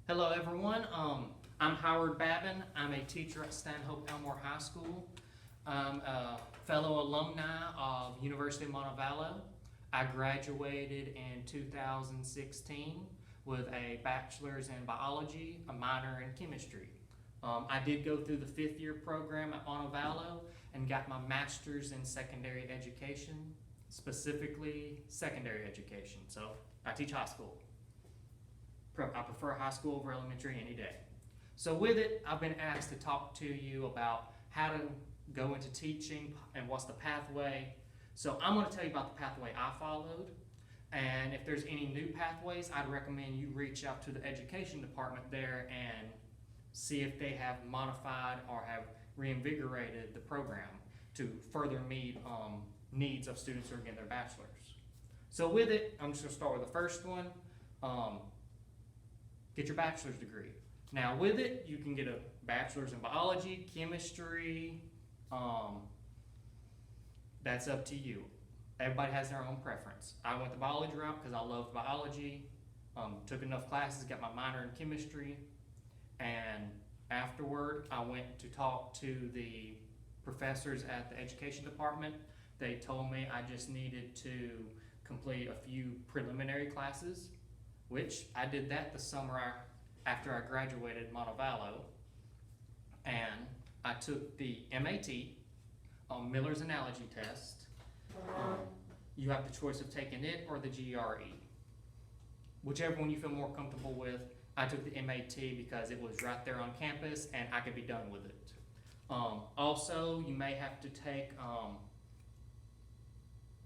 Hello, everyone. I'm Howard Babin. I'm a teacher at Stanhope Elmore High School. I'm a fellow alumni of University of Montevallo. I graduated in 2016 with a bachelor's in biology, a minor in chemistry. I did go through the fifth year program at Montevallo and got my master's in secondary education, specifically secondary education. So I teach high school. I prefer high school over elementary any day. So with it, I've been asked to talk to you about how to go into teaching and what's the pathway. So I'm going to tell you about the pathway I followed. And if there's any new pathways, I'd recommend you reach out to the education department there and see if they have modified or have reinvigorated the program to further meet needs of students who are getting their bachelor's. So with it, I'm just going to start with the first one. Get your bachelor's degree. Now with it, you can get a bachelor's in biology, chemistry, that's up to you. Everybody has their own preference. I went the biology route because I loved biology, took enough classes, got my minor in chemistry, and afterward I went to talk to the professors at the education department. They told me I just needed to complete a few preliminary classes, which I did that the summer after I graduated Montevallo, and I took the MAT, Miller's Analogy Test. You have the choice of taking it or the GRE. Whichever one you feel more comfortable with. I took the MAT because it was right there on campus and I could be done with it. Also, you may have to take,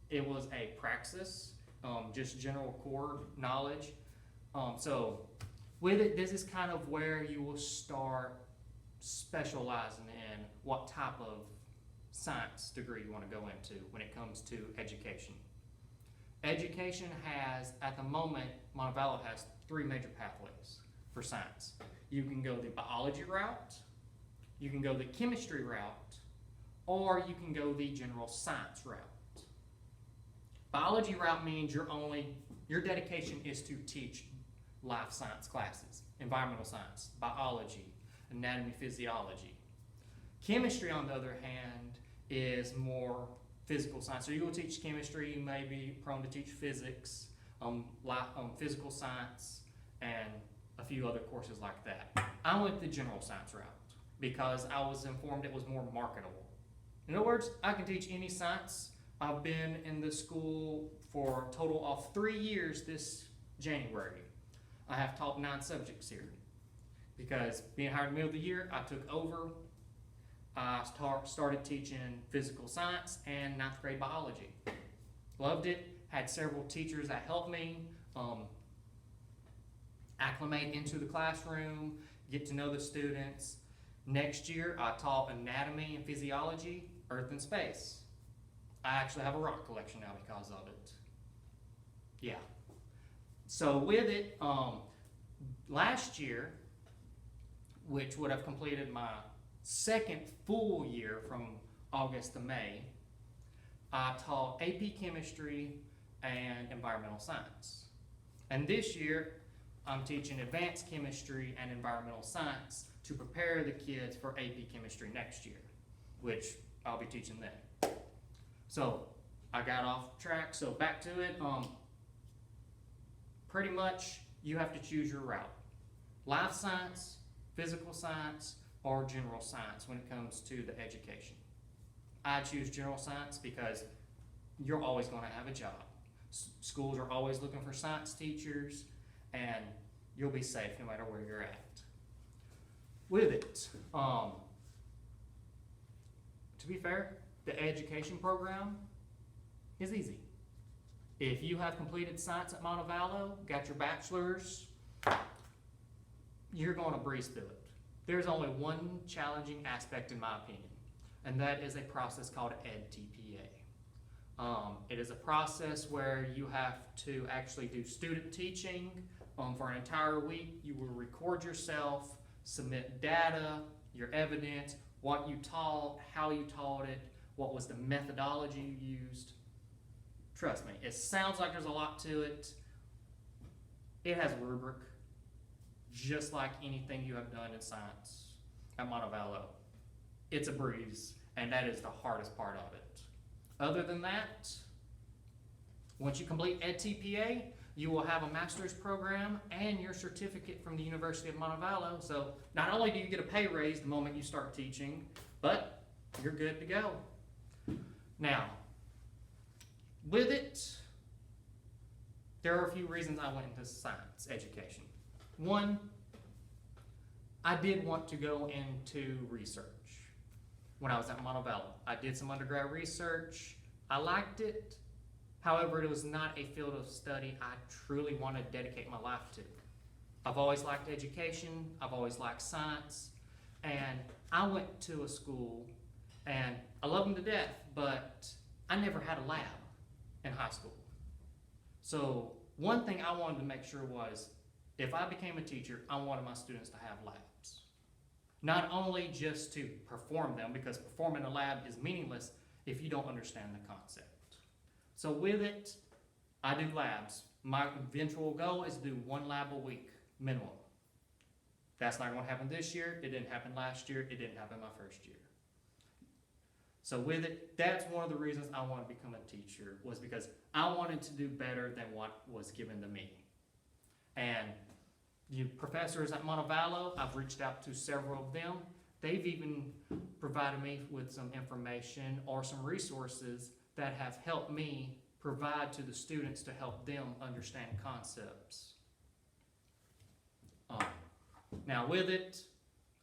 it was a praxis, just general core knowledge. So with it, this is kind of where you will start specializing in what type of science degree you want to go into when it comes to education. Education has, at the moment, Montevallo has three major pathways for science. You can go the biology route, you can go the chemistry route, or you can go the general science route. Biology route means your dedication is to teach life science classes, environmental science, biology, anatomy, physiology. Chemistry, on the other hand, is more physical science. So you will teach chemistry, you may be prone to teach physics, physical science, and a few other courses like that. I went the general science route because I was informed it was more marketable. In other words, I can teach any science. I've been in the school for a total of 3 years this January. I have taught 9 subjects here because being hired in the middle of the year, I took over. I started teaching physical science and 9th grade biology. Loved it, had several teachers that helped me acclimate into the classroom, get to know the students. Next year, I taught anatomy and physiology, earth and space. I actually have a rock collection now because of it. Yeah. So with it, last year, which would have completed my second full year from August to May, I taught AP Chemistry and Environmental Science. And this year, I'm teaching Advanced Chemistry and Environmental Science to prepare the kids for AP Chemistry next year, which I'll be teaching then. So I got off track, so back to it. Pretty much you have to choose your route. Life science, physical science, or general science when it comes to the education. I choose general science because you're always going to have a job. Schools are always looking for science teachers, and you'll be safe no matter where you're at. With it, to be fair, the education program is easy. If you have completed science at Montevallo, got your bachelor's, you're going to breeze through it. There's only one challenging aspect in my opinion, and that is a process called EdTPA. It is a process where you have to actually do student teaching for an entire week. You will record yourself, submit data, your evidence, what you taught, how you taught it, what was the methodology you used. Trust me, it sounds like there's a lot to it. It has a rubric. just like anything you have done in science at Montevallo. It's a breeze, and that is the hardest part of it. Other than that, once you complete EdTPA, you will have a master's program and your certificate from the University of Montevallo. So not only do you get a pay raise the moment you start teaching, but you're good to go. Now, with it, there are a few reasons I went into science education. One, I did want to go into research when I was at Montevallo. I did some undergrad research. I liked it. However, it was not a field of study I truly wanted to dedicate my life to. I've always liked education. I've always liked science. And I went to a school, and I love them to death, but I never had a lab in high school. So one thing I wanted to make sure was, if I became a teacher, I wanted my students to have labs. Not only just to perform them, because performing a lab is meaningless if you don't understand the concept. So with it, I do labs. My eventual goal is to do 1 lab a week, minimum. That's not going to happen this year. It didn't happen last year. It didn't happen my first year. So with it, that's one of the reasons I wanted to become a teacher, was because I wanted to do better than what was given to me. And the professors at Montevallo, I've reached out to several of them. They've even provided me with some information or some resources that have helped me provide to the students to help them understand concepts. Now with it,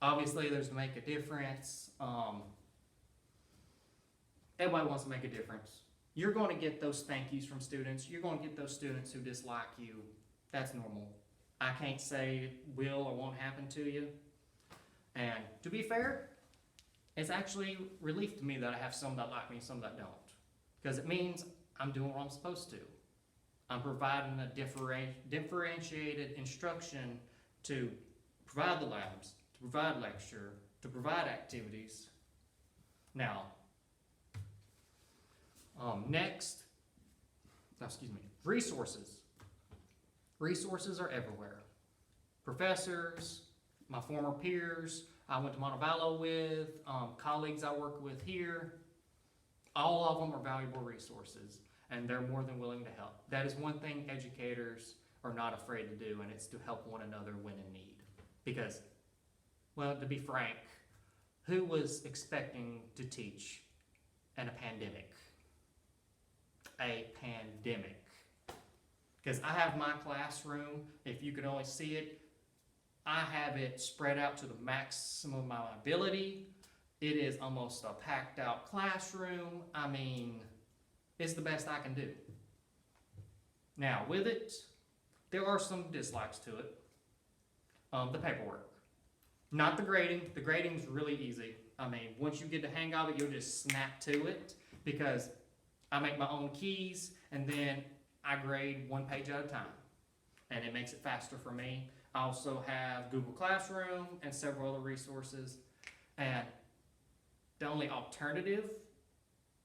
obviously there's make a difference. Everybody wants to make a difference. You're going to get those thank yous from students. You're going to get those students who dislike you. That's normal. I can't say it will or won't happen to you. And to be fair, it's actually relief to me that I have some that like me, some that don't. Because it means I'm doing what I'm supposed to. I'm providing a differentiated instruction to provide the labs, to provide lecture, to provide activities. Now, next, resources. Resources are everywhere. Professors, my former peers, I went to Montevallo with, colleagues I work with here, all of them are valuable resources, and they're more than willing to help. That is one thing educators are not afraid to do, and it's to help one another when in need. Because, well, to be frank, who was expecting to teach in a pandemic? A pandemic. Because I have my classroom, if you could only see it, I have it spread out to the maximum of my ability. It is almost a packed out classroom. I mean, it's the best I can do. Now with it, there are some dislikes to it. The paperwork. Not the grading. The grading's really easy. I mean, once you get the hang of it, you'll just snap to it, because I make my own keys and then I grade 1 page at a time. And it makes it faster for me. I also have Google Classroom and several other resources. And the only alternative,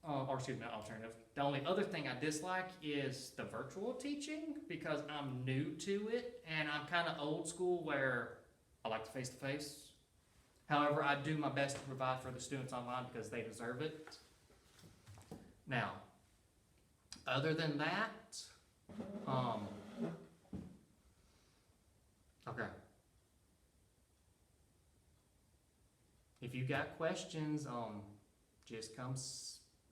the only other thing I dislike is the virtual teaching, because I'm new to it and I'm kind of old school where I like to face-to-face. However, I do my best to provide for the students online because they deserve it. Now, other than that, okay. If you got questions, just come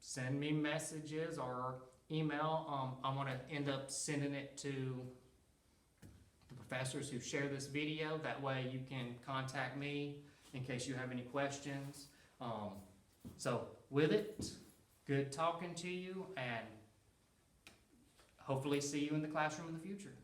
send me messages or email. I'm gonna end up sending it to the professors who share this video. That way you can contact me in case you have any questions. So with it, good talking to you, and hopefully see you in the classroom in the future.